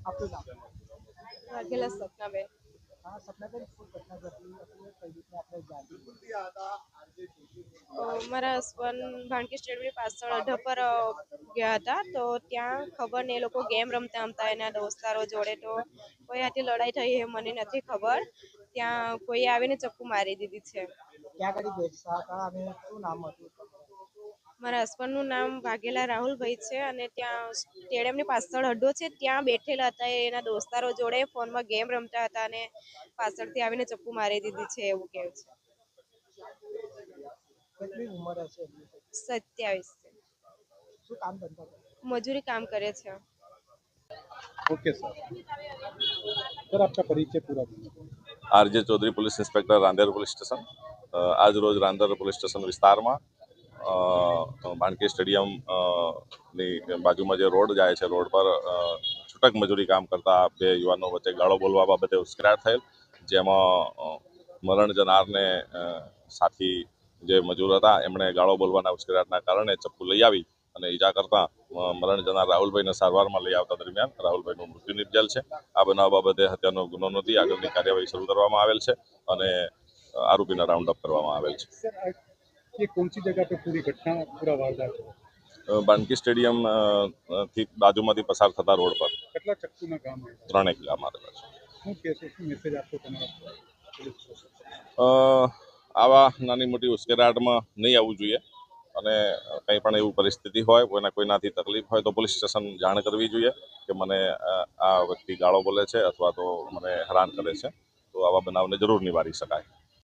आपलं नाव? વાઘેલા સપનાબેન. હા, સપનાબેન શું ઘટના ઘટી હતી કઈ રીતના આપણે જાણી? મારા હસબન્ડ ભાણકી સ્ટેડિયમની પાછળ અઢા પર ગયા હતા, તો ત્યાં ખબર ને એ લોકો ગેમ રમતા રમતા એના દોસ્તારો જોડે તો કોઈ હાથી લડાઈ થઈ એ મને નથી ખબર. ત્યાં કોઈ આવીને ચપ્પુ મારી દીધી છે. ક્યાં આગળ બેસતા હતા અને શું નામ હતું? મારા હસબન્ડનું નામ વાઘેલા રાહુલભાઈ છે અને ત્યાં સ્ટેડિયમની પાછળ અડ્ડો છે ત્યાં બેઠેલા હતા. એના દોસ્તારો જોડે ફોનમાં ગેમ રમતા હતા અને પાછળથી આવીને ચપ્પુ મારી દીધી છે એવું કહે છે. કેટલી ઉંમર હશે એમની? 27. શું કામ ધંધો કરે? મજૂરી કામ કરે છે. ओके सर आपका परिचय पूरा दीजिए। RJ Chaudhary police inspector Rander police station. आज रोज रांदेर पुलिस स्टेशन विस्तार में भाणकी स्टेडियम बाजू जे रोड जाए छे, रोड पर छूटक मजूरी काम करता बे युवाओं वच्चे गाळो बोलवा बाबते उश्केराट थयेल, जेमां मरण जनार ने साथी जे मजूर हता एमणे गाळो बोलवाना उश्केराटना कारणे चप्पू लई आवी અને ઈજા કરતા મરણ જનાર રાહુલભાઈને સારવારમાં લઈ આવતા દરમિયાન રાહુલભાઈનું મૃત્યુ નિપજેલ છે। આ બનાવ બાબતે હત્યાનો ગુનો નોંધી આગળની કાર્યવાહી શરૂ કરવામાં આવેલ છે અને આરોપીને રાઉન્ડ અપ કરવામાં આવેલ છે। सर ये कौन सी जगह पे पूरी घटना पूरा वारदात है? બાણકી સ્ટેડિયમ થી બાજુમાંથી પસાર થતા રોડ પર કેટલા ચક્કુના ગામ છે? 3 ગામ આવેલા છે। શું કહેશો, શું મેસેજ આપશો તમારા પોલીસ સ્ટેશન? આવા નાની મોટી ઉશ્કેરાટમાં નહીં આવવું જોઈએ અને કંઈ પણ એવું પરિસ્થિતિ હોય, કોઈનાથી તકલીફ હોય તો પોલીસ સ્ટેશન જાણ કરવી જોઈએ કે મને આ વ્યક્તિ ગાળો બોલે છે અથવા તો મને હેરાન કરે છે, તો આવા બનાવને જરૂર નિવારી શકાય।